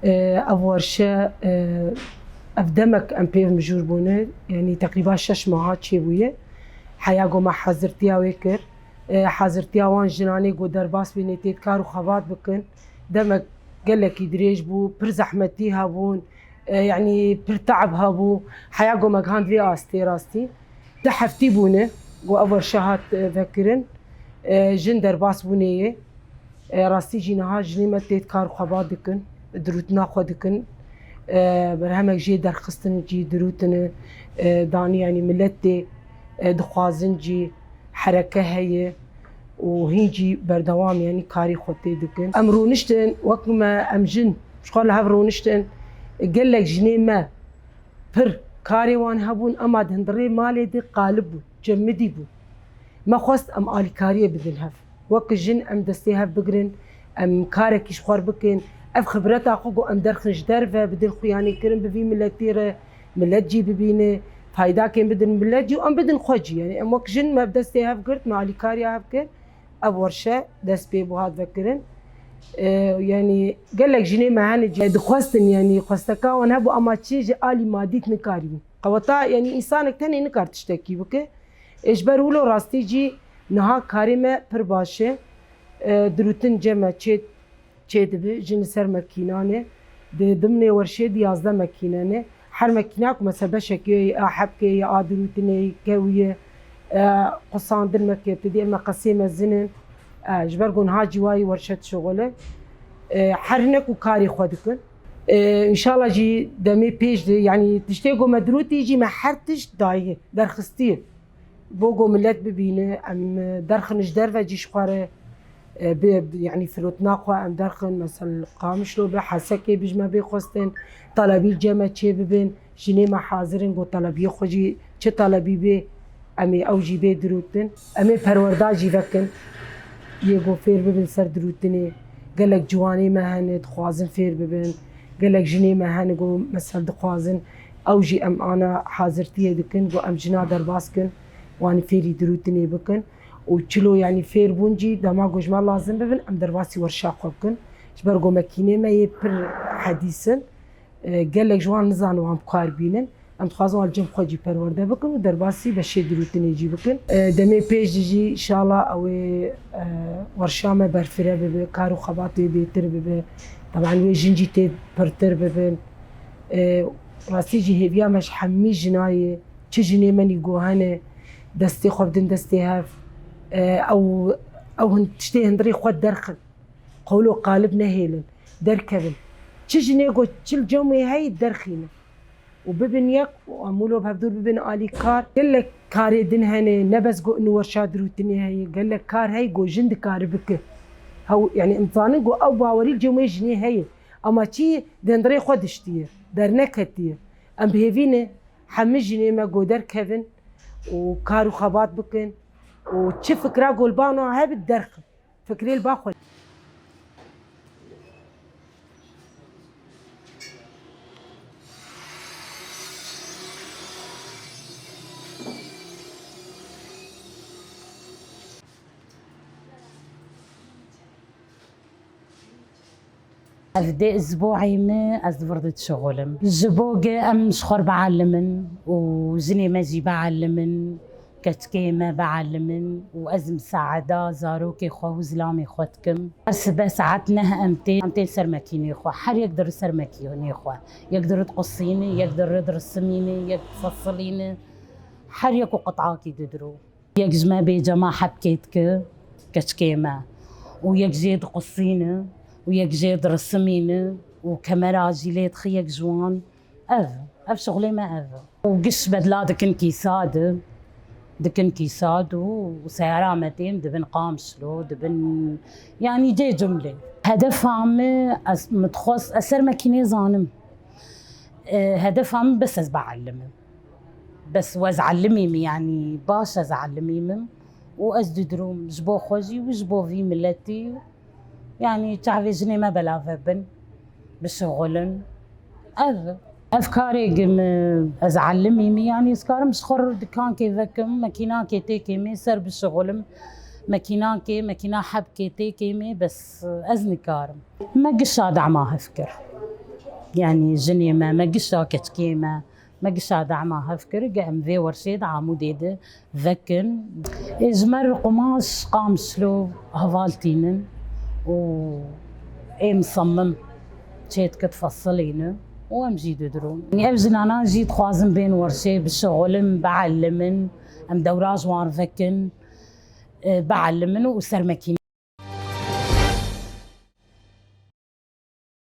أورشة أفدمك أم بيف مجور بونه يعني تقريبا 6 ماهات شي بويه حياقو ما حازرتيا ويكر حازرتيا وان جناني قو درباس بيني تيت كارو خبات بكن دمك قالك يدريج بو پر زحمتي هابون يعني پر تعب هابو حياقو مقهان في آستي راستي تحفتي بونه قو أورشة هات ذكرن جن درباس بونيه راستي جينها جنيمة تيت كارو خبات دكن دروتنا خو دكن برهمك جي درخستن جي دروتن داني يعني ملتي دخوازن جي حركة هي وهيجي بردوام يعني كاري خوتي دكن امرو نشتن وقت ما امجن شغل هفرو نشتن قال لك جنيمة بر كاري وان هبون اما دهندري مالي دي قالب جمدي بو ما خواست ام آلي كارية بدن هف وقت جن ام دستي هف بقرن ام كارك يشخور بكن اف خبرات اخوكو ام درخنج درفه بدن خوياني كرم ببي ملتيره ملتجي ببينه فايدا كان بدن ملتجي وام بدن خوجي يعني ام وقت جن ما بدستي هف قرت مع كاريا هف كر اب ورشه دست بي بو هاد ذكرن يعني قال لك جني ما هاني دخواستن يعني خواستكا وانا ابو اما تشي الي ماديت نكاري قوتا يعني انسانك تاني نكار تشتكي بك اجبر ولو راستي جي نها كاريمه پر باشه دروتن جمع چه دبی جن سر مکینانه ضمن ورشه 11 مکینانه هر مکینه که مثلا بشکی احب که یا آدروتنه کویه قصاندر مکه تدی المقاسم زنن جبرگون ها جوای ورشه شغله هر نکو کاری خود کن ان شاء الله جی دمی پیش يعني تشتيقو مدروتي يجي ما حرتش دايه درخستيه بوغو ملت ببینه ام درخنش درفه جيش خواره يعني فروتنا خو ام درخن مثلا قامش لو بحسكي بجما بخواستن طلبي جمع چه ببن جني ما حاضرين گو طلبي خوجي چه طلبي بي امي اوجي بي دروتن امي پروردا جي وكن يگو فير ببن سر دروتني قالك جواني ما هند خوازن فير ببن قالك جني ما هن گو مثلا دخوازن اوجي ام انا حاضرتي دكن گو ام جنا درباسكن واني فيري دروتني بكن وچلو يعني فير بونجي دما گوجما لازم ببن ام درباسي ورشا خوكن جبرگو مكينه ما يبر حديثن قال لك جوان نزانو هم كار بينن ام تخازو الجم خوجي پرورده بكن ودرباسي بشي دروتني جي بكن دمي بيج جي ان شاء الله او ورشا ما برفره بب كارو خباتي بيتر بب طبعا وي جنجي تي برتر ببن راسي جي هبيا مش حمي جنايه تجني مني جوهانه دستي خبدن دستي هاف او تشتي هندري خود درخن قولوا قالبنا هيلن دركبن تجني قو تشل جومي هاي درخينه وببن يك وعمولو بهبدول ببن آلي كار قال لك كاري دن هني نبس قو انو ورشا دروتني هاي قال لك كار هاي قو جند كار بك هو يعني انسان قو او باوري الجومي جني هاي اما تي دندري خود اشتير درنكتير ام بهيفينه حمجني ما قو دركبن وكارو خبات بكن وتشي فكرة قلبانو هاي بالدرخ فكري الباخل أبدأ أسبوعي ما أزبرد شغلم جبوجة أم شخور بعلمن وجني ماجي بعلمن كتكيمة بعلمن وأزم سعادة زاروكي خو وزلامي خوتكم أرسبة ساعتنا أمتين سر ماكيني خو حر يقدر سر ماكيني خو يقدر تقصيني يقدر يدرسميني يقدر تفصليني حر يكو قطعاكي تدرو يقجما بيجما حبكيتك كتكيمة ويقجي تقصيني ويقجي ترسميني وكاميرا جيليت خيك جوان أف شغلي ما أف وقش بدلا دكن كيساد وسيارة متين دبن قامشلو دبن يعني جي جملة هدف عمي متخص أسر ماكيني زانم هدف عمي بس بعلم بس وازعلميم يعني باش ازعلميم وازددروم جبو خوجي وجبو في ملتي يعني تعرفي جني ما بلا فبن بشغلن أفكاري قم أزعلميم يعني سكار مش خور دكان كيفكم ماكينا كيتي كيمي سر بالشغلم ماكينا حب كيتي كيمي بس أزني كارم ما قشاد عما هفكر يعني جني ما قشا كتكيمة ما قشا دعما هفكر قام ذي ورشيد عموديد ذكن إجمر قماش قامسلو هفالتينن و مصمم شيت كتفصلينه وامجي درون يعني ابزن انا جيت خوازن بين ورشي بالشغل بعلمن ام دوراج وان ذكن بعلمن وسرمكين